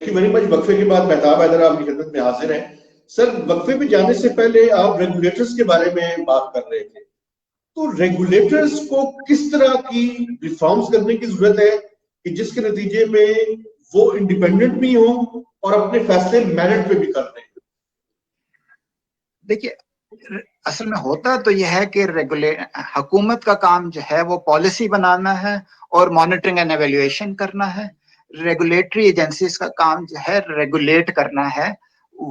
Very much. وقفے کے بعد مہتاب حیدر آپ کی خدمت میں حاضر ہیں. سر, وقفے پہ جانے سے پہلے آپ ریگولیٹرز کے بارے میں بات کر رہے تھے. تو ریگولیٹرز کو کس طرح کی ریفارمز کرنے کی ضرورت ہے کہ جس کے نتیجے میں وہ انڈیپینڈنٹ بھی ہوں اور اپنے فیصلے میرٹ پہ بھی کر دیں؟ دیکھیے اصل میں ہوتا تو یہ ہے کہ حکومت کا کام جو ہے وہ پالیسی بنانا ہے اور مانیٹرنگ اینڈ ایویلویشن کرنا ہے. ریگولیٹری ایجنسیز کا کام جو ہے ریگولیٹ کرنا ہے,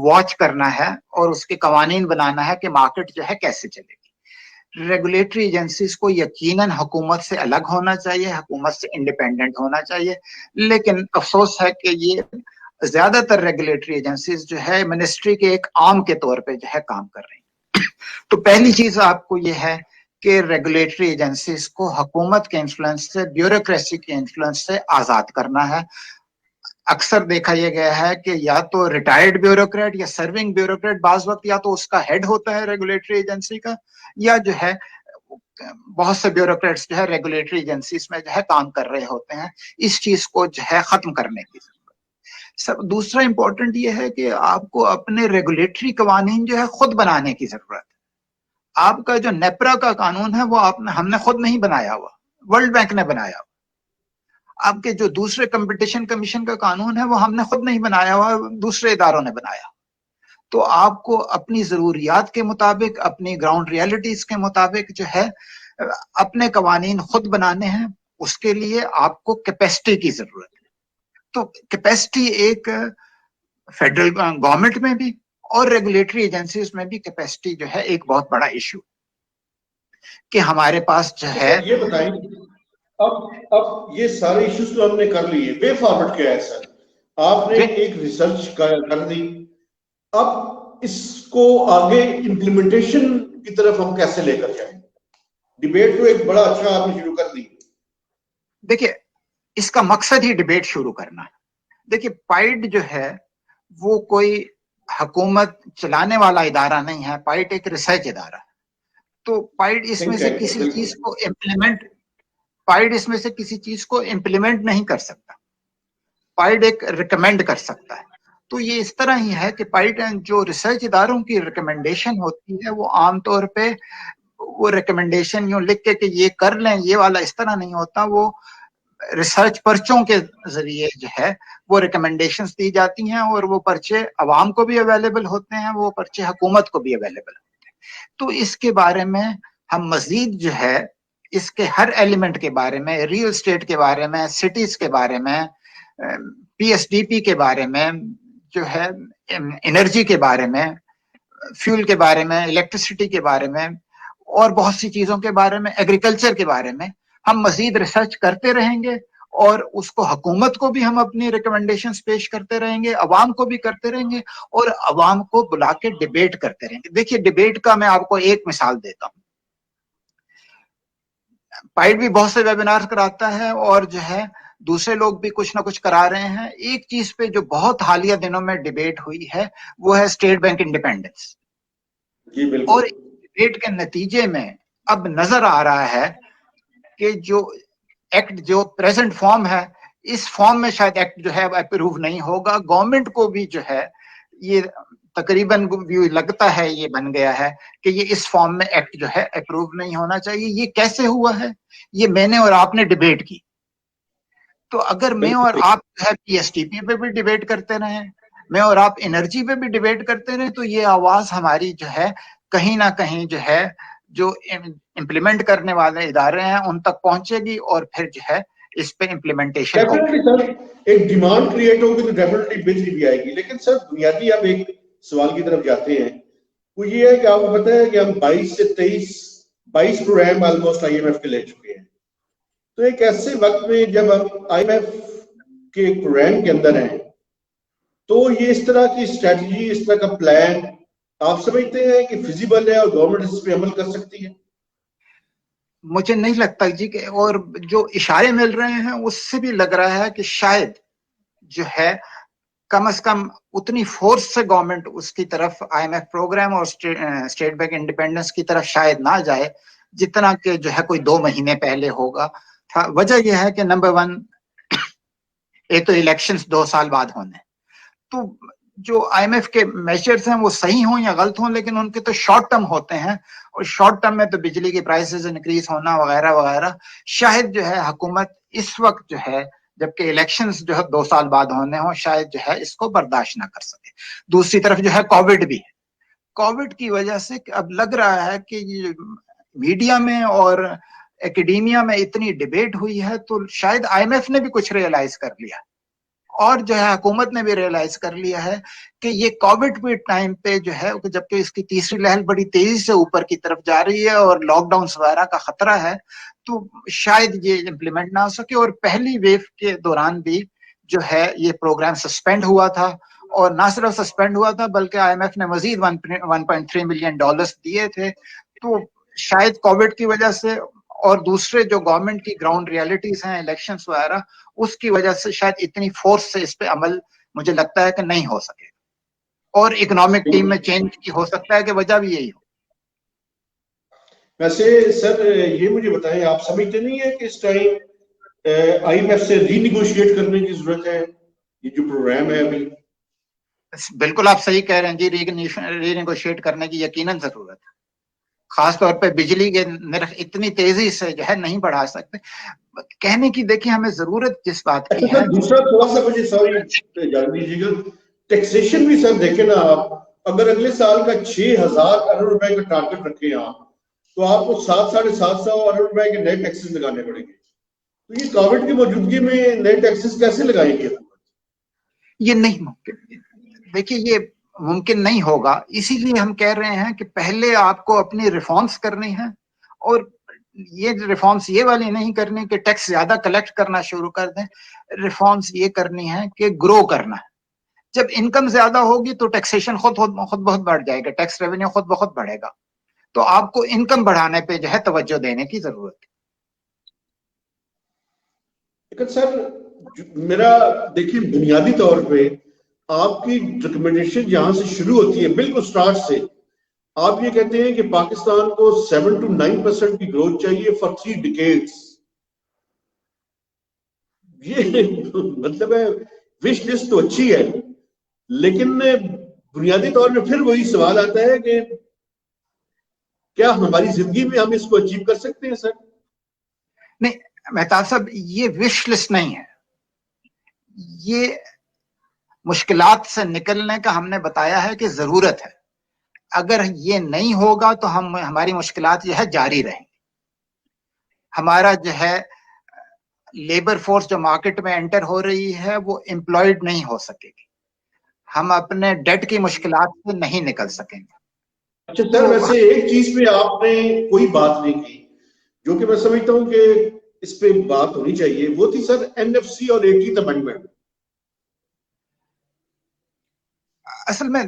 واچ کرنا ہے اور اس کے قوانین بنانا ہے کہ مارکیٹ جو ہے کیسے چلے گی. ریگولیٹری ایجنسیز کو یقیناً حکومت سے الگ ہونا چاہیے, حکومت سے انڈیپینڈنٹ ہونا چاہیے, لیکن افسوس ہے کہ یہ زیادہ تر ریگولیٹری ایجنسیز جو ہے منسٹری کے ایک آرم کے طور پہ جو ہے کام کر رہی ہیں. تو پہلی چیز آپ کو یہ ہے کہ ریگولیٹری ایجنسیز کو حکومت کے انفلوئنس سے, بیوروکریسی کے انفلوئنس سے آزاد کرنا ہے. اکثر دیکھا یہ گیا ہے کہ یا تو ریٹائرڈ بیوروکریٹ یا سرونگ بیوروکریٹ بعض وقت یا تو اس کا ہیڈ ہوتا ہے ریگولیٹری ایجنسی کا, یا جو ہے بہت سے بیوروکریٹس جو ہے ریگولیٹری ایجنسیز میں جو ہے کام کر رہے ہوتے ہیں. اس چیز کو جو ہے ختم کرنے کی ضرورت. دوسرا امپورٹنٹ یہ ہے کہ آپ کو اپنے ریگولیٹری قوانین جو ہے خود بنانے کی ضرورت ہے. آپ کا جو نیپرا کا قانون ہے وہ ہم نے خود نہیں بنایا ہوا, ورلڈ بینک نے بنایا ہوا. آپ کے جو دوسرے کمپٹیشن کمیشن کا قانون ہے وہ ہم نے خود نہیں بنایا ہوا, دوسرے اداروں نے بنایا. تو آپ کو اپنی ضروریات کے مطابق, اپنی گراؤنڈ ریالٹیز کے مطابق جو ہے اپنے قوانین خود بنانے ہیں. اس کے لیے آپ کو کیپیسٹی کی ضرورت ہے. تو کیپیسٹی ایک فیڈرل گورنمنٹ میں بھی اور ریگولیٹری ایجنسیز میں بھی کیپیسٹی جو ہے ایک بہت بڑا ایشو کہ ہمارے پاس جو ہے. یہ بتائیں, اب یہ سارے ایشوز تو ہم نے کر لیے, وے فارورڈ کیا ہے سر؟ آپ نے ایک ریسرچ کر دی, اب اس کو آگے امپلیمنٹیشن کی طرف ہم کیسے لے کر جائیں؟ ڈیبیٹ تو ایک بڑا اچھا آپ نے شروع کر دی. دیکھیے اس کا مقصد ہی ڈیبیٹ شروع کرنا ہے. دیکھیے پائڈ جو ہے وہ کوئی حکومت چلانے والا ادارہ نہیں ہے, پائڈ ایک ریسرچ ادارہ ہے. تو پائڈ اس میں سے کسی چیز کو امپلیمنٹ نہیں کر سکتا, پائڈ ایک ریکمینڈ کر سکتا ہے. تو یہ اس طرح ہی ہے کہ پائڈ جو ریسرچ اداروں کی ریکمینڈیشن ہوتی ہے وہ عام طور پہ وہ ریکمینڈیشن یوں لکھ کے کہ یہ کر لیں یہ والا اس طرح نہیں ہوتا. وہ ریسرچ پرچوں کے ذریعے جو ہے وہ ریکمینڈیشنز دی جاتی ہیں اور وہ پرچے عوام کو بھی اویلیبل ہوتے ہیں, وہ پرچے حکومت کو بھی اویلیبل ہوتے ہیں. تو اس کے بارے میں ہم مزید جو ہے اس کے ہر ایلیمنٹ کے بارے میں, ریئل اسٹیٹ کے بارے میں, سٹیز کے بارے میں, پی ایس ڈی پی کے بارے میں, جو ہے انرجی کے بارے میں, فیول کے بارے میں, الیکٹریسٹی کے بارے میں اور بہت سی چیزوں کے بارے میں, ایگریکلچر کے بارے میں ہم مزید ریسرچ کرتے رہیں گے اور اس کو حکومت کو بھی ہم اپنی ریکمنڈیشنز پیش کرتے رہیں گے, عوام کو بھی کرتے رہیں گے اور عوام کو بلا کے ڈیبیٹ کرتے رہیں گے. دیکھیے ڈیبیٹ کا میں آپ کو ایک مثال دیتا ہوں. پائڈ بھی بہت سے ویبینار کراتا ہے اور جو ہے دوسرے لوگ بھی کچھ نہ کچھ کرا رہے ہیں. ایک چیز پہ جو بہت حالیہ دنوں میں ڈیبیٹ ہوئی ہے وہ ہے اسٹیٹ بینک انڈیپینڈنس. جی بالکل. اور ڈیبیٹ کے نتیجے میں اب نظر آ رہا ہے کہ جو ایکٹ جو پریزنٹ فارم ہے اس فارم میں شاید ایکٹ جو ہے اپروو نہیں ہوگا. گورنمنٹ کو بھی جو ہے یہ تقریباً لگتا ہے یہ بن گیا ہے کہ یہ اس فارم میں ایکٹ جو ہے اپروو نہیں ہونا چاہیے. یہ کیسے ہوا ہے؟ یہ میں نے اور آپ نے ڈیبیٹ کی. تو اگر میں اور آپ جو ہے پی ایس ٹی پی پہ بھی ڈیبیٹ کرتے رہیں, میں اور آپ انرجی پہ بھی ڈیبیٹ کرتے رہیں, تو یہ آواز ہماری جو ہے کہیں نہ کہیں جو ہے جو امپلیمنٹ کرنے والے ادارے ہیں ان تک پہنچے گی اور پھر جو ہے اس پہ امپلیمنٹیشن ہوگی. سر ایک ڈیمانڈ کریٹ ہوگی تو ڈیفینیٹلی بجلی بھی آئے گی. لیکن سر بنیادی اب ایک سوال کی طرف جاتے ہیں, وہ یہ ہے کہ آپ کو پتہ ہے کہ ہم 22 سے 22 program almost I M F کے لے چکے ہیں. تو ایک ایسے وقت میں جب ہم آئی ایم ایف کے پروگرام کے اندر ہیں تو یہ اس طرح کی اسٹریٹجی, اس طرح کا پلان آپ سمجھتے ہیں کہ فیزیبل ہے اور گورنمنٹ اس پہ عمل کر سکتی ہے؟ مجھے نہیں لگتا جی کہ, اور جو اشارے مل رہے ہیں اس سے بھی لگ رہا ہے کہ شاید جو ہے کم از کم اتنی فورس سے گورنمنٹ اس کی طرف آئی ایم ایف پروگرام اور اسٹیٹ بینک انڈیپینڈنس کی طرف شاید نہ جائے جتنا کہ جو ہے کوئی 2 مہینے پہلے ہوگا تھا. وجہ یہ ہے کہ نمبر 1 ایک تو الیکشنز 2 سال بعد ہونے, تو جو IMF کے میجرز ہیں وہ صحیح ہوں یا غلط ہوں لیکن ان کے تو شارٹ ٹرم ہوتے ہیں, اور شارٹ ٹرم میں تو بجلی کی پرائسز انکریز ہونا وغیرہ وغیرہ شاید جو ہے حکومت اس وقت جو ہے جبکہ الیکشنز جو ہے 2 سال بعد ہونے ہوں شاید جو ہے اس کو برداشت نہ کر سکے. دوسری طرف جو ہے کووڈ بھی ہے, کووڈ کی وجہ سے اب لگ رہا ہے کہ میڈیا میں اور ایکڈیمیا میں اتنی ڈیبیٹ ہوئی ہے تو شاید IMF نے بھی کچھ ریئلائز کر لیا اور جو ہے حکومت نے بھی ریئلائز کر لیا ہے کہ یہ کووڈ کے ٹائم پہ جو ہے جبکہ اس کی تیسری لہر بڑی تیزی سے اوپر کی طرف جا رہی ہے اور لاک ڈاؤنز وغیرہ کا خطرہ ہے تو شاید یہ امپلیمنٹ نہ ہو سکے. اور پہلی ویو کے دوران بھی جو ہے یہ پروگرام سسپینڈ ہوا تھا, اور نہ صرف سسپینڈ ہوا تھا بلکہ IMF نے مزید $1.3 ملین دیے تھے. تو شاید کووڈ کی وجہ سے اور دوسرے جو گورنمنٹ کی گراؤنڈ ریالٹیز ہیں الیکشنز وغیرہ اس کی وجہ سے شاید اتنی فورس سے اس پہ عمل مجھے لگتا ہے کہ نہیں ہو سکے, اور اکنامک ٹیم میں چینج کی ہو سکتا ہے کہ وجہ بھی یہی ہو. ویسے سر یہ مجھے بتائیں, آپ سمجھتے نہیں ہے کہ اس ٹائم IMF سے ری نیگوشیٹ کرنے کی ضرورت ہے یہ جو پروگرام ہے ابھی؟ بالکل آپ صحیح کہہ رہے ہیں جی, ری نیگوشیٹ کرنے کی یقیناً ضرورت ہے. خاص طور پہ بجلی کے نرخ اتنی تیزی سے جو ہے نہیں بڑھا سکتے. کہنے کی دیکھیں ہمیں ضرورت جس بات کی ہے. دوسرا تھوڑا سا مجھے سوری جان دیجیے گا, ٹیکسیشن بھی سر دیکھیں نا آپ, اگر اگلے سال کا 6,000 ارب روپے کا ٹارگٹ رکھیں آپ تو آپ کو 700-750 ارب روپے کے نئے ٹیکسز لگانے پڑیں گے. تو یہ کووڈ کی موجودگی میں نئے ٹیکسز کیسے لگائیں گے؟ یہ نہیں ممکن, دیکھیے یہ ممکن نہیں ہوگا. اسی لیے ہم کہہ رہے ہیں کہ پہلے آپ کو اپنی ریفارمز کرنی ہے, اور یہ ریفارمز یہ والی نہیں کرنی کہ ٹیکس زیادہ کلیکٹ کرنا شروع کر دیں. ریفارمز یہ کرنی ہے کہ گرو کرنا ہے. جب انکم زیادہ ہوگی تو ٹیکسیشن خود بہت بڑھ جائے گا, ٹیکس ریونیو خود بہت بڑھے گا. تو آپ کو انکم بڑھانے پہ جو ہے توجہ دینے کی ضرورت ہے. لیکن سر میرا دیکھیے بنیادی طور پہ آپ کی ریکمنڈیشن جہاں سے شروع ہوتی ہے بالکل سٹارٹ سے, آپ یہ کہتے ہیں کہ پاکستان کو 7 to 9% کی گروتھ چاہیے فار 3 decades. یہ مطلب ہے وش لسٹ تو اچھی ہے, لیکن بنیادی طور پہ پھر وہی سوال آتا ہے کہ کیا ہماری زندگی میں ہم اس کو اچیو کر سکتے ہیں سر؟ نہیں مہتاب صاحب, یہ وش لسٹ نہیں ہے, یہ مشکلات سے نکلنے کا ہم نے بتایا ہے کہ ضرورت ہے. اگر یہ نہیں ہوگا تو ہماری مشکلات جو ہے جاری رہیں گی. ہمارا جو ہے لیبر فورس جو مارکیٹ میں انٹر ہو رہی ہے وہ امپلائڈ نہیں ہو سکے گی. ہم اپنے ڈیٹ کی مشکلات سے نہیں نکل سکیں گے. اچھا سر, ویسے ایک چیز پہ آپ نے کوئی بات نہیں کی جو کہ میں سمجھتا ہوں کہ اس پہ بات ہونی چاہیے, وہ تھی سر NFC اور 18th امینڈمنٹ. اصل میں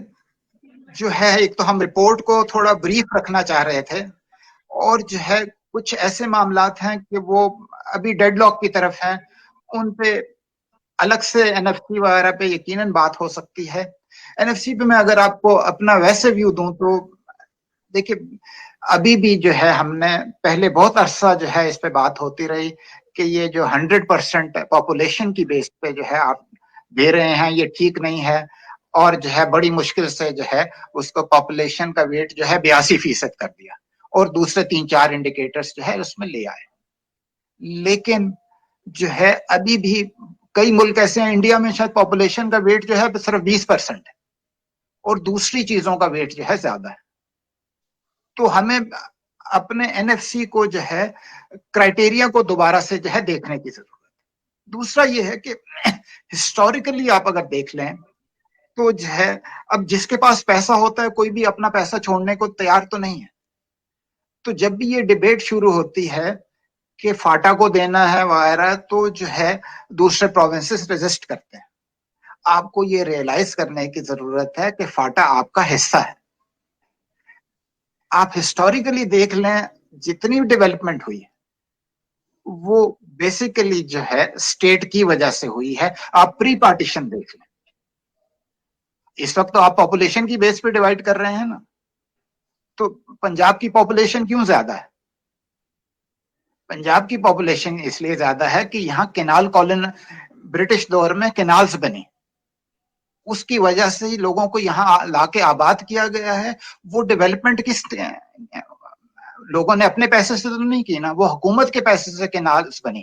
جو ہے ایک تو ہم رپورٹ کو تھوڑا بریف رکھنا چاہ رہے تھے, اور جو ہے کچھ ایسے معاملات ہیں کہ وہ ابھی ڈیڈ لاک کی طرف ہیں, ان پہ الگ سے NFC وغیرہ پہ یقیناً بات ہو سکتی ہے. NFC پہ میں اگر آپ کو اپنا ویسے ویو دوں تو دیکھیے ابھی بھی جو ہے ہم نے پہلے بہت عرصہ جو ہے اس پہ بات ہوتی رہی کہ یہ جو 100% پاپولیشن کی بیس پہ جو ہے آپ دے رہے ہیں یہ ٹھیک نہیں ہے, اور جو ہے بڑی مشکل سے جو ہے اس کو پاپولیشن کا ویٹ جو ہے 82% کر دیا, اور دوسرے 3-4 انڈیکیٹرز جو ہے اس میں لے آئے. لیکن جو ہے ابھی بھی کئی ملک ایسے ہیں, انڈیا میں شاید پاپولیشن کا ویٹ جو ہے صرف 20% ہے, اور دوسری چیزوں کا ویٹ جو ہے زیادہ ہے. تو ہمیں اپنے NFC کو جو ہے کرائٹیریا کو دوبارہ سے جو ہے دیکھنے کی ضرورت ہے. دوسرا یہ ہے کہ ہسٹوریکلی آپ اگر دیکھ لیں تو جو ہے اب جس کے پاس پیسہ ہوتا ہے کوئی بھی اپنا پیسہ چھوڑنے کو تیار تو نہیں ہے. تو جب بھی یہ ڈیبیٹ شروع ہوتی ہے کہ فاٹا کو دینا ہے وغیرہ تو جو ہے دوسرے پروونسز ریزسٹ کرتے ہیں. آپ کو یہ ریئلائز کرنے کی ضرورت ہے کہ فاٹا آپ کا حصہ ہے. آپ ہسٹوریکلی دیکھ لیں جتنی ڈیولپمنٹ ہوئی ہے وہ بیسیکلی جو ہے اسٹیٹ کی وجہ سے ہوئی ہے. آپ پری پارٹیشن دیکھ لیں, اس وقت تو آپ پاپولیشن کی بیس پہ ڈیوائڈ کر رہے ہیں نا, تو پنجاب کی پاپولیشن کیوں زیادہ ہے؟ پنجاب کی پاپولیشن اس لیے زیادہ ہے کہ یہاں کینال کالون برٹش دور میں کینالز بنی, اس کی وجہ سے لوگوں کو یہاں لا کے آباد کیا گیا ہے. وہ ڈیولپمنٹ کس لوگوں نے اپنے پیسے سے تو نہیں کی نا, وہ حکومت کے پیسے سے کینالز بنی.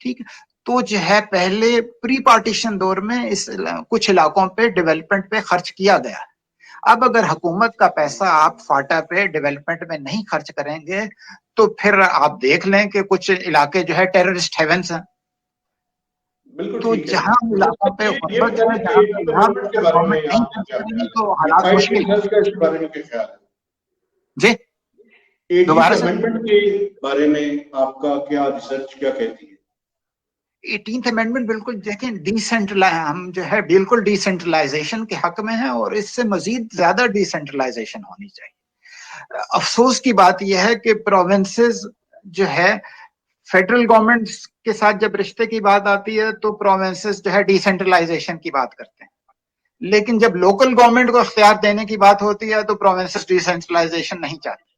ٹھیک ہے, تو جو ہے پہلے پری پارٹیشن دور میں اس کچھ علاقوں پہ ڈیولپمنٹ پہ خرچ کیا گیا. اب اگر حکومت کا پیسہ آپ فاٹا پہ ڈیولپمنٹ میں نہیں خرچ کریں گے تو پھر آپ دیکھ لیں کہ کچھ علاقے جو ہے ٹیررسٹ ہیونس ہیں. بالکل تو ٹھیک ہے. جہاں علاقوں پہ یہ غربت ہے, بتائیں کہ جہاں پہ 18th یہاں امendment کے پر بارے میں گورنمنٹ نہیں آپ کا خرچ کیا کرے گی خیال تو ہے, حالات یہ مشکل 18th ہیں. کا اس بارے میں کیا خیال ہے؟ جی 18th دوبارہ سے, امendment کے بارے میں آپ کا کیا ریسرچ کیا کہتی ہے؟ 18th امینڈمنٹ بالکل دیکھیں ہم جو ہے بالکل ڈی سینٹرلائزیشن کے حق میں ہیں, اور اس سے مزید زیادہ ڈی سینٹرلائزیشن ہونی چاہیے. افسوس کی بات یہ ہے کہ پروونسز جو ہے فیڈرل گورنمنٹ کے ساتھ جب رشتے کی بات آتی ہے تو پروونسز جو ہے ڈی سینٹرلائزیشن کی بات کرتے ہیں, لیکن جب لوکل گورنمنٹ کو اختیار دینے کی بات ہوتی ہے تو پروونسز ڈی سینٹرلائزیشن نہیں چاہتے.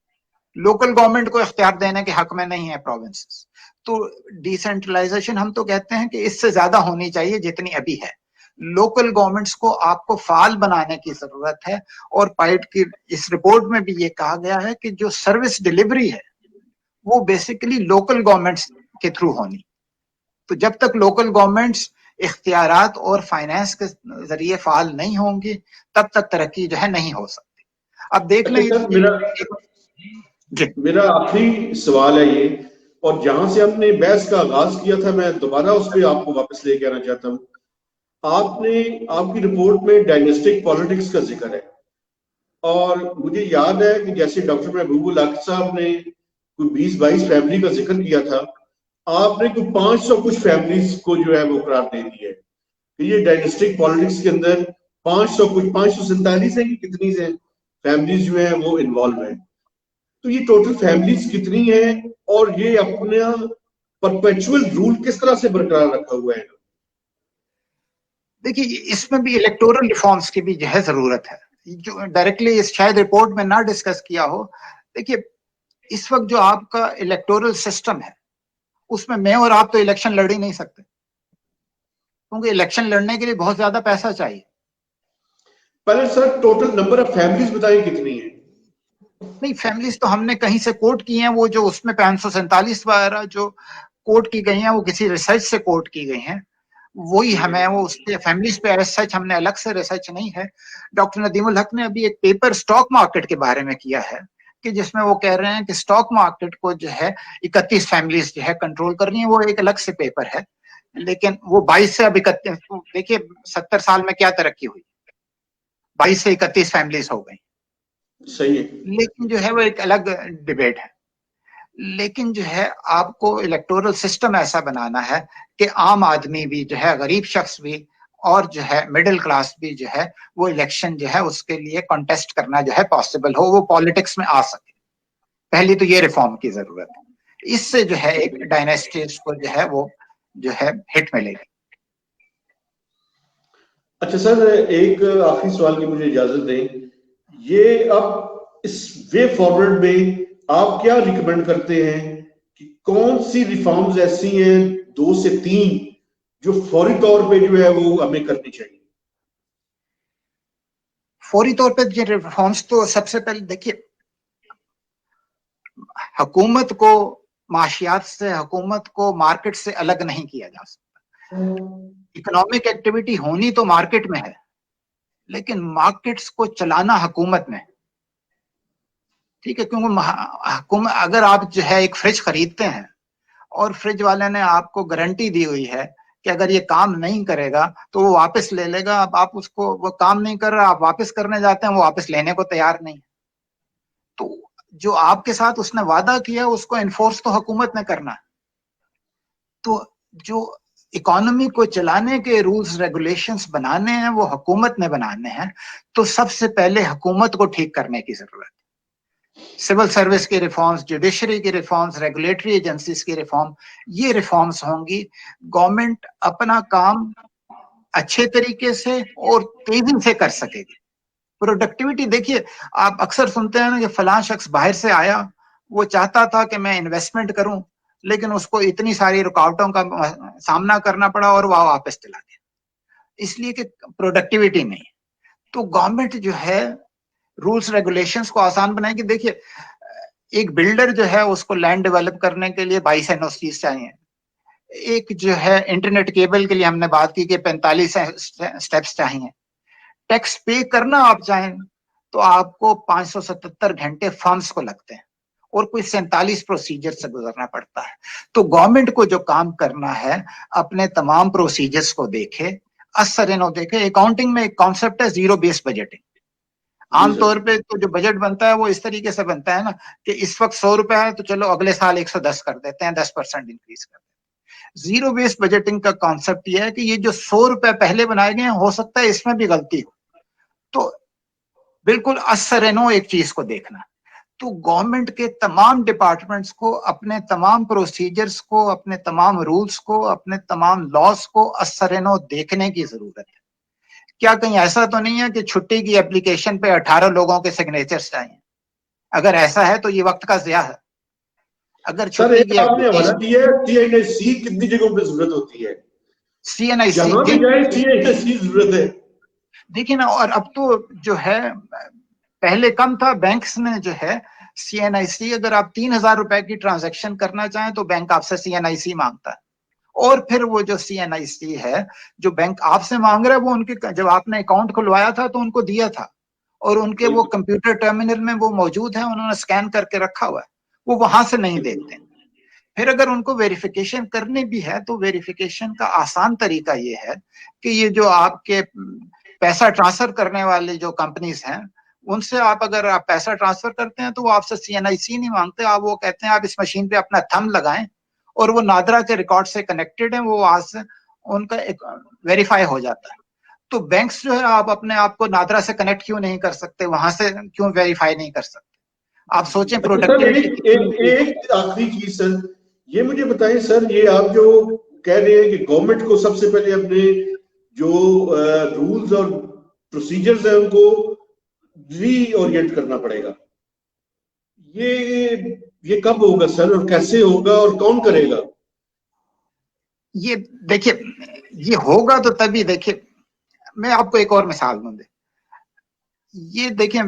لوکل گورنمنٹ کو اختیار دینے کے حق میں نہیں ہے پروونسز. تو ڈی سینٹرلائزیشن ہم تو کہتے ہیں کہ اس سے زیادہ ہونی چاہیے جتنی ابھی ہے. لوکل گورنمنٹس کو آپ کو فعال بنانے کی ضرورت ہے, اور پائٹ کی اس رپورٹ میں بھی یہ کہا گیا ہے کہ جو سروس ڈیلیوری ہے وہ بیسیکلی لوکل گورنمنٹس کے تھرو ہونی. تو جب تک لوکل گورنمنٹس اختیارات اور فائنانس کے ذریعے فعال نہیں ہوں گی تب تک ترقی جو ہے نہیں ہو سکتی. اب دیکھ لیں اچھا سر, میرا آخری سوال ہے یہ, اور جہاں سے ہم نے بحث کا آغاز کیا تھا میں دوبارہ اس پہ آپ کو واپس لے کے آنا چاہتا ہوں. آپ کی رپورٹ میں ڈائنسٹک پالیٹکس کا ذکر ہے, اور مجھے یاد ہے کہ جیسے ڈاکٹر محبوب الحق صاحب نے کوئی 20-22 فیملی کا ذکر کیا تھا, آپ نے کوئی 500 کچھ فیملیز کو جو ہے وہ قرار دے دی ہے کہ یہ ڈائنسٹک پالیٹکس کے اندر 547 ہیں کہ کتنی سے فیملیز جو ہیں وہ انوالو ہیں. تو یہ ٹوٹل فیملیز کتنی ہیں, اور یہ اپنا پرپیچول رول کس طرح سے برقرار رکھا ہوا ہے؟ دیکھیے اس میں بھی الیکٹورل ریفارمز کی بھی جو ہے ضرورت ہے, جو ڈائریکٹلی شاید رپورٹ میں نہ ڈسکس کیا ہو. دیکھیے اس وقت جو آپ کا الیکٹورل سسٹم ہے اس میں میں اور آپ تو الیکشن لڑ ہی نہیں سکتے, کیونکہ الیکشن لڑنے کے لیے بہت زیادہ پیسہ چاہیے. پہلے sir total number of families بتائیں کتنی ہیں؟ نہیں فیملیز تو ہم نے کہیں سے کوٹ کی ہیں, وہ جو اس میں 547 وغیرہ جو کوٹ کی گئی ہیں وہ کسی ریسرچ سے کوٹ کی گئی ہیں, وہی ہمیں وہ اس کے فیملیز پہ ریسرچ ہم نے الگ سے ریسرچ نہیں ہے. ڈاکٹر ندیم الحق نے ابھی ایک پیپر اسٹاک مارکیٹ کے بارے میں کیا ہے کہ جس میں وہ کہہ رہے ہیں کہ اسٹاک مارکیٹ کو جو ہے 31 فیملیز جو ہے کنٹرول کرنی ہے. وہ ایک الگ سے پیپر ہے, لیکن وہ 22 سے اب 31, دیکھیے 70 سال میں کیا ترقی ہوئی, 22 سے 31 فیملیز ہو گئی. صحیح ہے, لیکن جو ہے وہ ایک الگ ڈیبیٹ ہے. لیکن جو ہے آپ کو الیکٹورل سسٹم ایسا بنانا ہے کہ عام آدمی بھی جو ہے, غریب شخص بھی, اور جو ہے مڈل کلاس بھی جو ہے وہ الیکشن جو ہے اس کے لیے کانٹیسٹ کرنا جو ہے پاسبل ہو, وہ پالیٹکس میں آ سکے. پہلی تو یہ ریفارم کی ضرورت ہے, اس سے جو ہے ایک ڈائنیسٹیز کو جو ہے وہ جو ہے ہٹ ملے گی. اچھا سر, ایک آخری سوال کی مجھے اجازت دیں. یہ اب اس وے فارورڈ میں آپ کیا ریکمینڈ کرتے ہیں کہ کون سی ریفارمز ایسی ہیں 2 سے 3 جو فوری طور پہ جو ہے وہ ہمیں کرنی چاہیے؟ فوری طور پہ یہ ریفارمز تو سب سے پہلے دیکھیے, حکومت کو معاشیات سے, حکومت کو مارکیٹ سے الگ نہیں کیا جا سکتا. اکنامک ایکٹیویٹی ہونی تو مارکیٹ میں ہے, لیکن مارکیٹس کو چلانا حکومت میں. ٹھیک ہے, کیونکہ اگر آپ جو ہے ایک فریج خریدتے ہیں اور فریج والے نے آپ کو گارنٹی دی ہوئی ہے کہ اگر یہ کام نہیں کرے گا تو وہ واپس لے لے گا, اب آپ اس کو, وہ کام نہیں کر رہا, آپ واپس کرنے جاتے ہیں, وہ واپس لینے کو تیار نہیں. تو جو آپ کے ساتھ اس نے وعدہ کیا اس کو انفورس تو حکومت نے کرنا. تو جو اکانومی کو چلانے کے رولز ریگولیشنز بنانے ہیں وہ حکومت نے بنانے ہیں. تو سب سے پہلے حکومت کو ٹھیک کرنے کی ضرورت ہے. سول سروس کی ریفارمز, جوڈیشری کی ریفارمز, ریگولیٹری ایجنسیز کی ریفارم, یہ ریفارمز ہوں گی. گورنمنٹ اپنا کام اچھے طریقے سے اور تیزی سے کر سکے گی. پروڈکٹیوٹی دیکھیے, آپ اکثر سنتے ہیں نا کہ فلاں شخص باہر سے آیا, وہ چاہتا تھا کہ میں انویسٹمنٹ کروں, لیکن اس کو اتنی ساری رکاوٹوں کا سامنا کرنا پڑا اور وہ واپس چلا گیا. اس لیے کہ پروڈکٹیوٹی نہیں. تو گورنمنٹ جو ہے رولس ریگولیشنز کو آسان بنائے کہ دیکھیے ایک بلڈر جو ہے اس کو لینڈ ڈیولپ کرنے کے لیے 22 NOCs چاہیے. ایک جو ہے انٹرنیٹ کیبل کے لیے ہم نے بات کی کہ 45 سٹیپس چاہیے. ٹیکس پے کرنا آپ چاہیں تو آپ کو 577 گھنٹے فارمز کو لگتے ہیں اور کوئی 47 پروسیجر سے گزرنا پڑتا ہے. تو گورنمنٹ کو جو کام کرنا ہے اپنے تمام پروسیجرز کو دیکھے, اثر انہوں دیکھے. اکاؤنٹنگ میں ایک کانسیپٹ ہے زیرو بیس بجٹنگ. عام طور پہ تو جو بجٹ بنتا ہے وہ اس طریقے سے بنتا ہے نا کہ اس وقت 100 روپے ہے تو چلو اگلے سال 110 کر دیتے ہیں, 10% انکریز کر دیتے ہیں. زیرو بیس بجٹنگ کا کانسیپٹ یہ ہے کہ یہ جو 100 روپے پہلے بنائے گئے ہیں ہو سکتا ہے اس میں بھی غلطی ہو, تو بالکل اثر نو ایک چیز کو دیکھنا. تو گورنمنٹ کے تمام ڈپارٹمنٹس کو اپنے تمام پروسیجرز کو, اپنے تمام رولز کو, اپنے تمام لاز کو اثر نو دیکھنے کی ضرورت ہے. کیا کہیں ایسا تو نہیں ہے کہ چھٹی کی اپلیکیشن پہ 18 لوگوں کے سگنیچرز چاہیے؟ اگر ایسا ہے تو یہ وقت کا ضیاع ہے. اگر سر چھٹی کی آپ نے حوالہ اپلیکیشن دیا ہے CNSC کتنی جگہوں پہ ضرورت ہوتی ہے, CNIC جہاں بھی جائے CNSC ضرورت ہے. دیکھیں نا, اور اب تو جو ہے پہلے کم تھا, بینکس میں جو ہے CNIC اگر آپ 3,000 روپے کی ٹرانزیکشن کرنا چاہیں تو بینک آپ سے CNIC مانگتا ہے. اور پھر وہ جو CNIC ہے جو بینک آپ سے مانگ رہا ہے وہ ان کے جب آپ نے اکاؤنٹ کھلوایا تھا تو ان کو دیا تھا, اور ان کے وہ کمپیوٹر ٹرمینل میں وہ موجود ہے, انہوں نے سکین کر کے رکھا ہوا ہے, وہ وہاں سے نہیں دیکھتے. پھر اگر ان کو ویریفیکیشن کرنی بھی ہے تو ویریفیکیشن کا آسان طریقہ یہ ہے کہ یہ جو آپ کے پیسہ ٹرانسفر کرنے والے جو کمپنیز ہیں ان سے آپ اگر آپ پیسہ ٹرانسفر کرتے ہیں تو وہ آپ سے CNIC نہیں مانگتے. آپ وہ کہتے ہیں آپ اس مشین پہ اپنا تھم لگائیں اور وہ نادرا کے ریکارڈ سے کنیکٹڈ ہیں, وہ وہاں سے ان کا ویریفائی ہو جاتا ہے. تو بینکس جو ہے آپ اپنے آپ کو نادرا سے کنیکٹ کیوں نہیں کر سکتے, وہاں سے کیوں ویریفائی نہیں کر سکتے؟ آپ سوچیں پروڈکٹیوٹی کتنی. ایک آخری چیز سر, یہ مجھے بتائیں سر, یہ آپ جو کہہ رہے ہیں کہ گورنمنٹ کو سب سے پہلے اپنے جو رولز اور پروسیجرز ہیں ان کو ری اورینٹ کرنا پڑے گا, یہ کب ہوگا سر, اور کیسے ہوگا, اور کون کرے گا؟ یہ دیکھیے یہ ہوگا تو تبھی, دیکھیے میں آپ کو ایک اور مثال دوں. یہ دیکھیں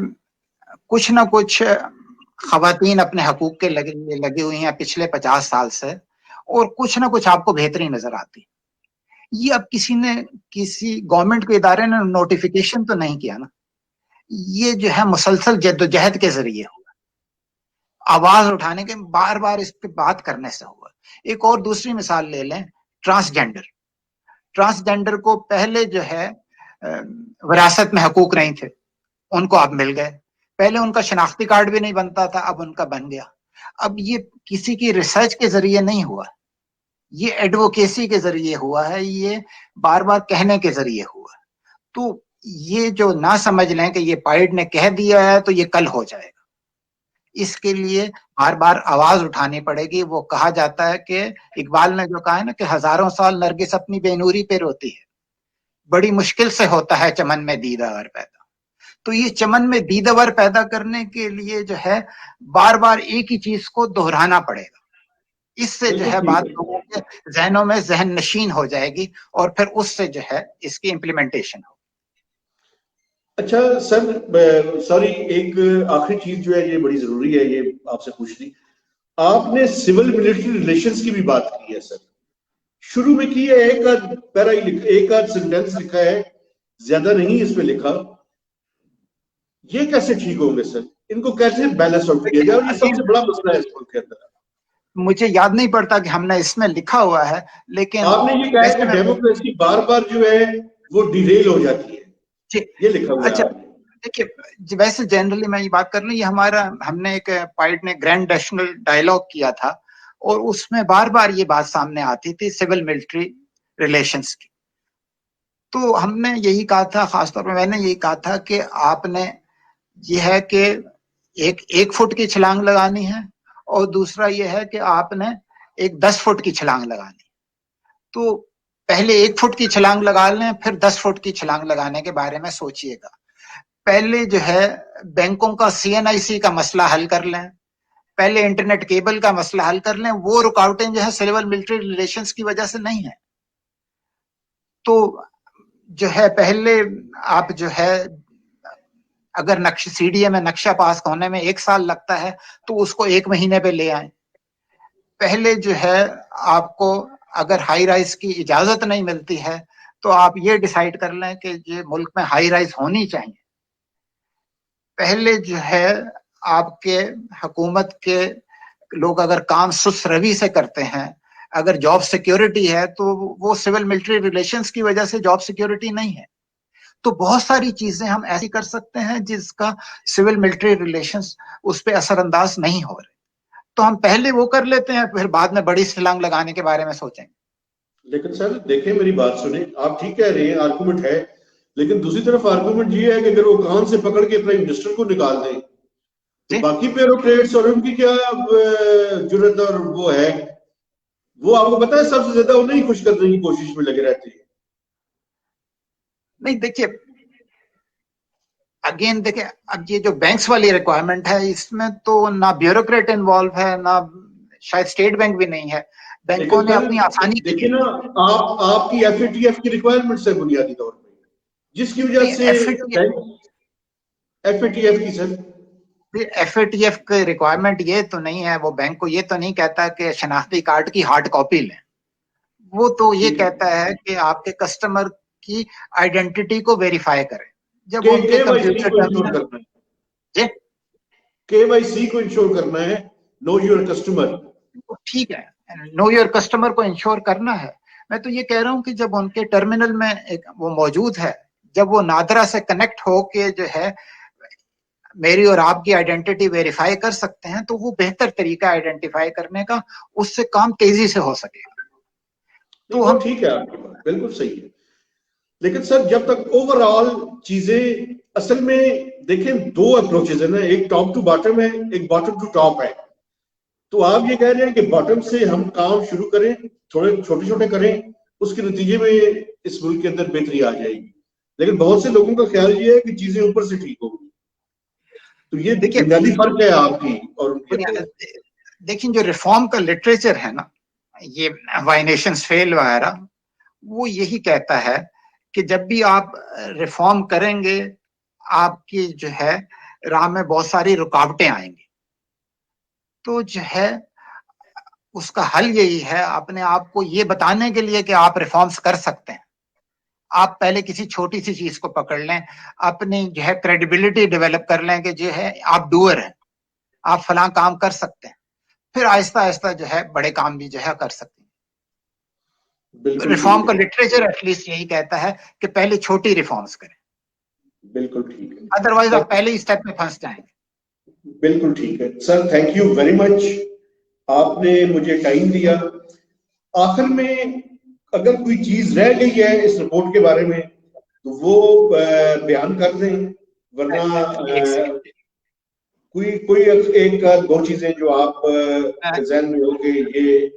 کچھ نہ کچھ خواتین اپنے حقوق کے لگی ہوئی ہیں پچھلے 50 سال سے, اور کچھ نہ کچھ آپ کو بہتری نظر آتی. یہ اب کسی گورنمنٹ کے ادارے نے نوٹیفیکیشن تو نہیں کیا نا, یہ جو ہے مسلسل جدوجہد کے ذریعے ہوا, آواز اٹھانے کے, بار بار اس پہ بات کرنے سے ہوا. ایک اور دوسری مثال لے لیں, ٹرانسجینڈر کو پہلے جو ہے وراثت میں حقوق نہیں تھے, ان کو اب مل گئے. پہلے ان کا شناختی کارڈ بھی نہیں بنتا تھا, اب ان کا بن گیا. اب یہ کسی کی ریسرچ کے ذریعے نہیں ہوا, یہ ایڈوکیسی کے ذریعے ہوا ہے, یہ بار بار کہنے کے ذریعے ہوا. تو یہ جو نہ سمجھ لیں کہ یہ پائیڈ نے کہہ دیا ہے تو یہ کل ہو جائے گا, اس کے لیے بار بار آواز اٹھانی پڑے گی. وہ کہا جاتا ہے کہ اقبال نے جو کہا ہے نا کہ 1000 سال نرگس اپنی بے نوری پہ روتی ہے, بڑی مشکل سے ہوتا ہے چمن میں دیدہ ور پیدا. تو یہ چمن میں دیدہ ور پیدا کرنے کے لیے جو ہے بار بار ایک ہی چیز کو دہرانا پڑے گا. اس سے جو ہے بات لوگوں کے ذہنوں میں ذہن نشین ہو جائے گی, اور پھر اس سے جو ہے اس کی امپلیمنٹیشن ہو. اچھا سر, سوری, ایک آخری چیز جو ہے یہ بڑی ضروری ہے, یہ آپ سے پوچھنی. آپ نے سول ملٹری ریلیشنز کی بھی بات کی ہے سر, شروع میں کی ہے, ایک آدھ پیرا ہی لکھا, ایک آدھ سینٹینس لکھا ہے, زیادہ نہیں اس میں لکھا. یہ کیسے ٹھیک ہوں گے سر, ان کو کیسے بیلنس آؤٹ کیا جائے, اور یہ سب سے بڑا مسئلہ ہے اس ملک کے اندر. مجھے یاد نہیں پڑتا کہ ہم نے اس میں لکھا ہوا ہے, لیکن آپ نے یہ کہا ہے کہ ڈیموکریسی بار بار جو ہے وہ ڈیریل ہو جاتی ہے, یہ لکھا ہوا ہے. اچھا دیکھیے ویسے جنرلی میں یہ بات کر رہا ہوں, یہ ہم نے ایک پائیڈ نے گرینڈ نیشنل ڈائلاگ کیا تھا, اور اس میں بار بار یہ بات سامنے آتی تھی سول ملٹری ریلیشنز کی. تو ہم نے یہی کہا تھا, خاص طور پہ میں نے یہی کہا تھا کہ آپ نے یہ ہے کہ ایک فٹ کی چھلانگ لگانی ہے, اور دوسرا یہ ہے کہ آپ نے ایک 10 فٹ کی چھلانگ لگانی. تو پہلے 1 فٹ کی چھلانگ لگا لیں, پھر 10 فٹ کی چھلانگ لگانے کے بارے میں سوچئے گا. پہلے جو ہے بینکوں کا CNIC کا مسئلہ حل کر لیں, پہلے انٹرنیٹ کیبل کا مسئلہ حل کر لیں. وہ رکاوٹیں جو ہے سول ملٹری ریلیشنز کی وجہ سے نہیں ہیں. تو جو ہے پہلے آپ جو ہے اگر سی ڈی اے میں نقشہ پاس ہونے میں 1 سال لگتا ہے تو اس کو 1 مہینے پہ لے آئیں. پہلے جو ہے آپ کو اگر ہائی رائز کی اجازت نہیں ملتی ہے تو آپ یہ ڈیسائیڈ کر لیں کہ یہ ملک میں ہائی رائز ہونی چاہیے. پہلے جو ہے آپ کے حکومت کے لوگ اگر کام سست روی سے کرتے ہیں, اگر جاب سیکیورٹی ہے تو وہ سول ملٹری ریلیشنز کی وجہ سے جاب سیکیورٹی نہیں ہے. تو بہت ساری چیزیں ہم ایسی کر سکتے ہیں جس کا سول ملٹری ریلیشنز اس پہ اثر انداز نہیں ہو رہے. تو ہم پہلے وہ کر لیتے ہیں, پھر بعد میں بڑی چھلانگ لگانے کے بارے میں سوچیں گے. لیکن سر دیکھیں میری بات سنیں, آپ ٹھیک کہہ رہے ہیں, آرگومنٹ ہے, لیکن دوسری طرف آرگومنٹ یہ ہے کہ اگر وہ کان سے پکڑ کے پرائم منسٹر کو نکال دیں تو جی باقی بیوروکریٹس اور ان کی کیا جرت اور وہ ہے, وہ آپ کو پتا ہے سب سے زیادہ انہیں ہی خوش کرنے کی کوشش میں لگے رہتے ہیں. نہیں دیکھیے اگین دیکھیں, اب یہ جو بینکس والی ریکوائرمنٹ ہے اس میں تو نہ بیوروکریٹ انوالو ہے, نہ شاید اسٹیٹ بینک بھی نہیں ہے. بینکوں لیکن نے سر اپنی آسانی کے دیکھیے لیے نا, آپ کی ایف اے ٹی ایف کی ریکوائرمنٹس ہے بنیادی طور پہ, جس کی وجہ سے ایف اے ٹی ایف کی سر ایف اے ٹی ایف کی ریکوائرمنٹ یہ تو نہیں ہے, وہ بینک کو یہ تو نہیں کہتا کہ شناختی کارڈ کی ہارڈ کاپی لیں. وہ تو یہ کہتا ہے کہ آپ کے کسٹمر کی آئیڈینٹی کو ویریفائی کریں. جب ان کے کے وائی سی کمپیوٹر کو انشور کرنا ہے, جی کے وائی سی کو انشور کرنا ہے, نو یور کسٹمر. ٹھیک ہے, نو یور کسٹمر کو انشور کرنا ہے. میں تو یہ کہہ رہا ہوں کہ جب ان کے ٹرمینل میں وہ موجود ہے, جب وہ نادرا سے کنیکٹ ہو کے جو ہے میری اور آپ کی آئیڈینٹی ویریفائی کر سکتے ہیں تو وہ بہتر طریقہ آئیڈینٹیفائی کرنے کا, اس سے کام تیزی سے ہو سکے گا. نہیں تو وہ ہم ٹھیک ہے, آپ کی بات بالکل صحیح ہے, لیکن سر جب تک اوور آل چیزیں اصل میں دیکھیں, 2 اپروچز ہیں نا, ایک ٹاپ ٹو باٹم ہے, ایک باٹم ٹو ٹاپ ہے. تو آپ یہ کہہ رہے ہیں کہ باٹم سے ہم کام شروع کریں, تھوڑے چھوٹے چھوٹے کریں, اس کے نتیجے میں اس ملک کے اندر بہتری آ جائے گی. لیکن بہت سے لوگوں کا خیال یہ ہے کہ چیزیں اوپر سے ٹھیک ہوگی. تو یہ دیکھیے بنیادی فرق ہے آپ کی اور ان کے اندر. دیکھیں جو ریفارم کا لٹریچر ہے نا, یہ وائی نیشنز فیل وغیرہ, وہ یہی کہتا ہے کہ جب بھی آپ ریفارم کریں گے آپ کی جو ہے راہ میں بہت ساری رکاوٹیں آئیں گی. تو جو ہے اس کا حل یہی ہے, اپنے آپ کو یہ بتانے کے لیے کہ آپ ریفارمز کر سکتے ہیں, آپ پہلے کسی چھوٹی سی چیز کو پکڑ لیں, اپنی جو ہے کریڈیبلٹی ڈیولپ کر لیں کہ جو ہے آپ ڈوئر ہیں, آپ فلاں کام کر سکتے ہیں, پھر آہستہ آہستہ جو ہے بڑے کام بھی جو ہے کر سکتے ہیں. بالکل ریفارم ٹھیک کا ہے, لٹریچر ایٹ لیسٹ یہی کہتا ہے کہ پہلے چھوٹی ریفارمز کریں, بالکل ٹھیک ہے ادروائز سر, آپ پہلے ہی اسٹیپ میں پھنس جائیں گے. بالکل ٹھیک ہے سر, تھینک یو ویری مچ, آپ نے مجھے ٹائم دیا. آخر میں اگر کوئی چیز رہ گئی ہے اس رپورٹ کے بارے میں تو وہ بیان کر دیں, ورنہ ایک سیکنڈ, کوئی ایک 2 چیزیں جو آپ کے ذہن میں ہو کہ یہ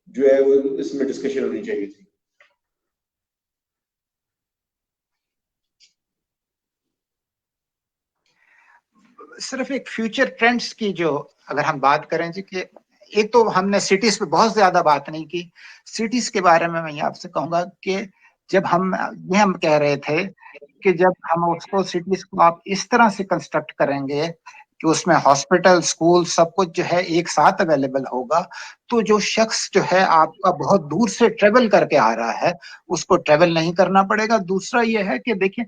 جو ہے وہ اس میں ڈسکشن ہونی چاہیے تھی. صرف ایک فیوچر ٹرینڈز کی جو اگر ہم بات کریں جی, کہ ایک تو ہم نے سٹیز پہ بہت زیادہ بات نہیں کی. سٹیز کے بارے میں یہ آپ سے کہوں گا کہ جب ہم کہہ رہے تھے کہ جب ہم اس کو سٹیز کو آپ اس طرح سے کنسٹرکٹ کریں گے کہ اس میں ہاسپٹل, اسکول سب کچھ جو ہے ایک ساتھ اویلیبل ہوگا, تو جو شخص جو ہے آپ کا بہت دور سے ٹریول کر کے آ رہا ہے اس کو ٹریول نہیں کرنا پڑے گا. دوسرا یہ ہے کہ دیکھیں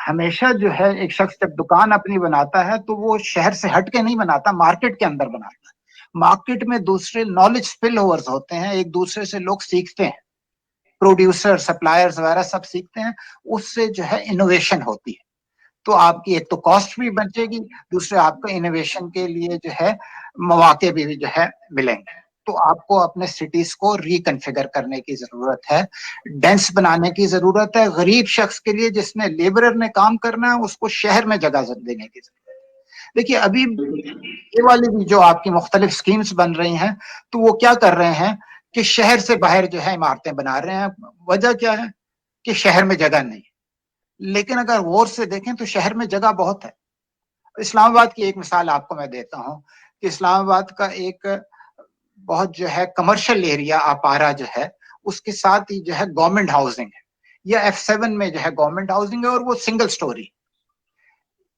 ہمیشہ جو ہے ایک شخص جب دکان اپنی بناتا ہے تو وہ شہر سے ہٹ کے نہیں بناتا, مارکیٹ کے اندر بناتا ہے. مارکیٹ میں دوسرے نالج سپل اوورز ہوتے ہیں, ایک دوسرے سے لوگ سیکھتے ہیں, پروڈیوسر, سپلائرز وغیرہ سب سیکھتے ہیں, اس سے جو ہے انوویشن ہوتی ہے. تو آپ کی ایک تو کاسٹ بھی بچے گی, دوسرے آپ کو انوویشن کے لیے جو ہے مواقع بھی جو ہے ملیں گے. تو آپ کو اپنے سٹیز کو ریکنفیگر کرنے کی ضرورت ہے, ڈینس بنانے کی ضرورت ہے. غریب شخص کے لیے جس نے لیبرر نے کام کرنا ہے اس کو شہر میں جگہ دینے کی ضرورت ہے. دیکھیے ابھی یہ والی بھی جو آپ کی مختلف سکیمز بن رہی ہیں تو وہ کیا کر رہے ہیں کہ شہر سے باہر جو ہے عمارتیں بنا رہے ہیں. وجہ کیا ہے کہ شہر میں جگہ نہیں. لیکن اگر غور سے دیکھیں تو شہر میں جگہ بہت ہے. اسلام آباد کی ایک مثال آپ کو میں دیتا ہوں کہ اسلام آباد کا ایک بہت جو ہے کمرشل ایریا اپارا جو ہے, اس کے ساتھ ہی جو ہے گورنمنٹ ہاؤسنگ ہے. یا F7 میں جو ہے گورنمنٹ ہاؤسنگ ہے اور وہ سنگل سٹوری.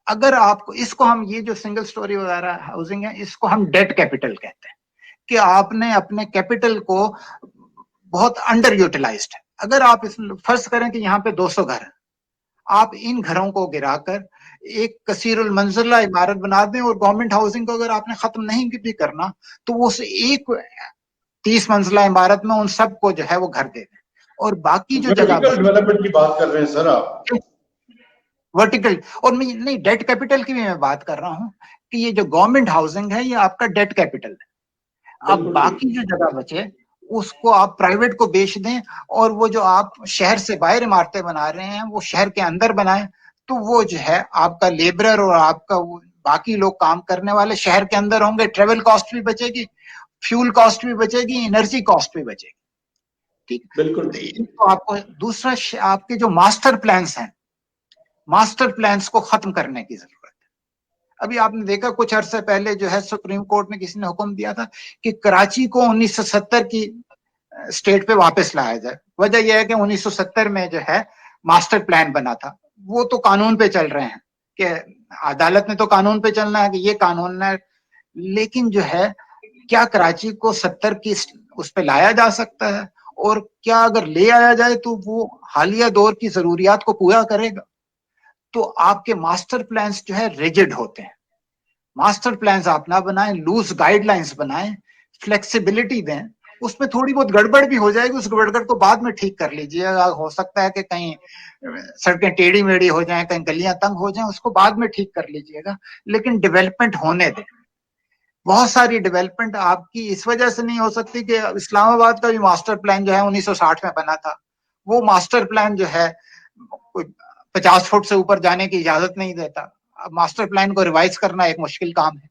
اگر آپ کو اس کو ہم یہ جو سنگل سٹوری وغیرہ ہاؤسنگ ہے اس کو ہم ڈیٹ کیپٹل کہتے ہیں کہ آپ نے اپنے کیپٹل کو بہت انڈر یوٹیلائزڈ ہے. اگر آپ فرض کریں کہ یہاں پہ 200 گھر ہیں, آپ ان گھروں کو گرا کر ایک کثیر المنزلہ عمارت بنا دیں اور گورنمنٹ ہاؤسنگ کو اگر آپ نے ختم نہیں بھی کرنا تو وہ اس ایک 30 منزلہ عمارت میں ان سب کو جو ہے وہ گھر دے دیں اور باقی جو جگہ ورٹیکل ڈیولپمنٹ کی بات کر رہے ہیں سر آپ. ورٹیکل اور میں نہیں ڈیٹ کیپٹل کی بھی میں بات کر رہا ہوں کہ یہ جو گورنمنٹ ہاؤسنگ ہے یہ آپ کا ڈیٹ کیپٹل ہے. اب باقی جو جگہ بچے اس کو آپ پرائیویٹ کو بیچ دیں اور وہ جو آپ شہر سے باہر عمارتیں بنا رہے ہیں وہ شہر کے اندر بنائیں تو وہ جو ہے آپ کا لیبرر اور آپ کا باقی لوگ کام کرنے والے شہر کے اندر ہوں گے. ٹریول کاسٹ بھی بچے گی, فیول کاسٹ بھی بچے گی, انرجی کاسٹ بھی بچے گی. ٹھیک بالکل. تو آپ کو دوسرا آپ کے جو ماسٹر پلانس ہیں, ماسٹر پلانس کو ختم کرنے کی ضرورت ہے. ابھی آپ نے دیکھا کچھ عرصے پہلے جو ہے سپریم کورٹ میں کسی نے حکم دیا تھا کہ کراچی کو 1970 کی اسٹیٹ پہ واپس لایا جائے. وجہ یہ ہے کہ 1970 میں جو ہے ماسٹر پلان بنا تھا, وہ تو قانون پہ چل رہے ہیں کہ عدالت نے تو قانون پہ چلنا ہے کہ یہ قانون ہے, لیکن جو ہے کیا کراچی کو 70 کی اس پہ لایا جا سکتا ہے اور کیا اگر لے آیا جائے تو وہ حالیہ دور کی ضروریات کو پورا کرے گا؟ تو آپ کے ماسٹر پلانس جو ہے ریجڈ ہوتے ہیں. ماسٹر پلانس آپ نہ بنائیں, لوز گائیڈ لائنس بنائیں, فلیکسیبلٹی دیں. اس میں تھوڑی بہت گڑبڑ بھی ہو جائے گی, اس گڑبڑ کو بعد میں ٹھیک کر لیجیے. ہو سکتا ہے کہ کہیں سڑکیں ٹیڑھی میڑھی ہو جائیں, کہیں گلیاں تنگ ہو جائیں, اس کو بعد میں ٹھیک کر لیجیے گا, لیکن ڈیولپمنٹ ہونے دیں. بہت ساری ڈیولپمنٹ آپ کی اس وجہ سے نہیں ہو سکتی کہ اسلام آباد کا بھی ماسٹر پلان جو ہے 1960 میں بنا تھا, وہ ماسٹر پلان جو ہے 50 فٹ سے اوپر جانے کی اجازت نہیں دیتا. اب ماسٹر پلان کو ریوائز کرنا ایک مشکل کام ہے.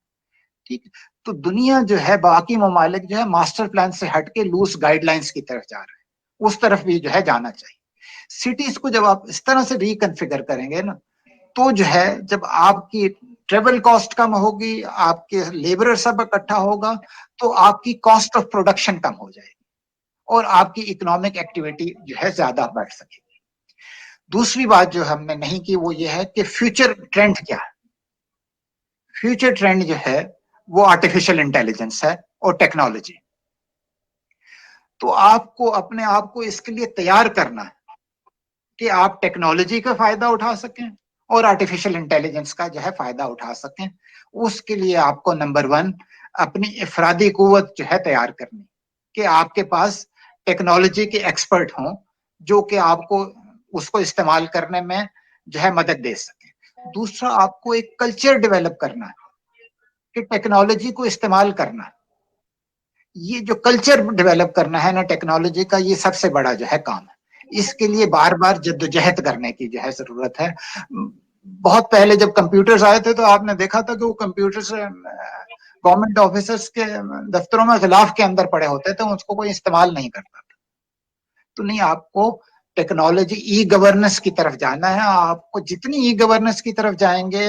ٹھیک ہے, تو دنیا جو ہے باقی ممالک جو ہے ماسٹر پلان سے ہٹ کے لوز گائیڈ لائنس کی طرف جا رہے ہیں, اس طرف بھی جو ہے جانا چاہیے. سٹیز کو جب آپ اس طرح سے ریکنفیگر کریں گے نا تو جو ہے جب آپ کی ٹریول کاسٹ کم ہوگی, آپ کے لیبرر سب اکٹھا ہوگا تو آپ کی کاسٹ آف پروڈکشن کم ہو جائے گی اور آپ کی اکنامک ایکٹیویٹی جو ہے زیادہ بڑھ سکے گی. دوسری بات جو ہم نے نہیں کی وہ یہ ہے کہ فیوچر ٹرینڈ کیا ہے. فیوچر ٹرینڈ جو ہے وہ آرٹیفیشل انٹیلیجنس ہے اور ٹیکنالوجی. تو آپ کو اپنے آپ کو اس کے لیے تیار کرنا ہے کہ آپ ٹیکنالوجی کا فائدہ اٹھا سکیں اور آرٹیفیشل انٹیلیجنس کا جو ہے فائدہ اٹھا سکیں. اس کے لیے آپ کو نمبر 1 اپنی افرادی قوت جو ہے تیار کرنی کہ آپ کے پاس ٹیکنالوجی کے ایکسپرٹ ہوں جو کہ آپ کو اس کو استعمال کرنے میں جو ہے مدد دے سکیں. دوسرا آپ کو ایک کلچر ڈیولپ کرنا ہے کہ ٹیکنالوجی کو استعمال کرنا. یہ جو کلچر ڈیولپ کرنا ہے نا ٹیکنالوجی کا, یہ سب سے بڑا جو ہے کام ہے. اس کے لیے بار بار جدوجہد کرنے کی جو ہے ضرورت ہے. بہت پہلے جب کمپیوٹرز آئے تھے تو آپ نے دیکھا تھا کہ وہ کمپیوٹرز گورنمنٹ آفیسرز کے دفتروں میں غلاف کے اندر پڑے ہوتے تھے, اس کو کوئی استعمال نہیں کرتا تھا. تو نہیں, آپ کو ٹیکنالوجی ای گورننس کی طرف جانا ہے. آپ کو جتنی ای گورننس کی طرف جائیں گے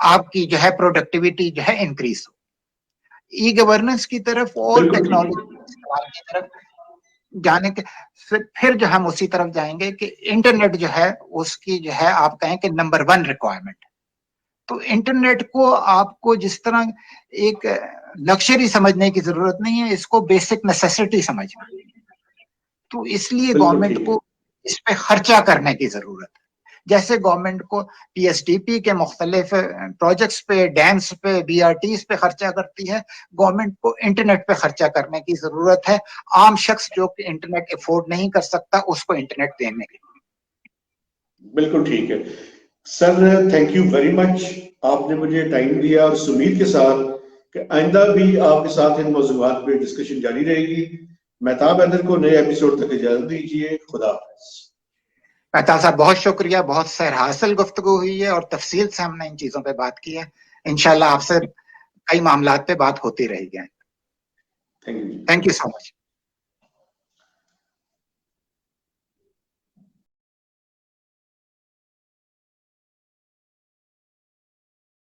آپ کی جو ہے پروڈکٹیوٹی جو ہے انکریز ہو. ای گورننس کی طرف اور ٹیکنالوجی کی طرف جانے کے پھر جو ہم اسی طرف جائیں گے کہ انٹرنیٹ جو ہے اس کی جو ہے آپ کہیں کہ نمبر 1 ریکوائرمنٹ. تو انٹرنیٹ کو آپ کو جس طرح ایک لکشری سمجھنے کی ضرورت نہیں ہے, اس کو بیسک نیسیسٹی سمجھنا. تو اس لیے گورنمنٹ کو اس پہ خرچہ کرنے کی ضرورت ہے. جیسے گورنمنٹ کو پی ایس ڈی پی کے مختلف پروجیکٹس پہ, ڈیمز پہ, بی آر ٹیز پہ خرچہ کرتی ہے, گورنمنٹ کو انٹرنیٹ پہ خرچہ کرنے کی ضرورت ہے. عام شخص جو کہ انٹرنیٹ افورڈ نہیں کر سکتا اس کو انٹرنیٹ دینے کی. بالکل ٹھیک ہے سر, تھینک یو ویری مچ. آپ نے مجھے ٹائم دیا اور اس امید کے ساتھ کہ آئندہ بھی آپ کے ساتھ ان موضوعات پہ ڈسکشن جاری رہے گی. مہتاب حیدر کو نئے ایپیسوڈ تک اجازت دیجیے. خدا حافظ. مہتاب صاحب بہت شکریہ, بہت سیر حاصل گفتگو ہوئی ہے اور تفصیل سے ہم نے ان چیزوں پہ بات کی ہے. انشاءاللہ آپ سے کئی معاملات پہ بات ہوتی رہے گی. Thank you. Thank you so much.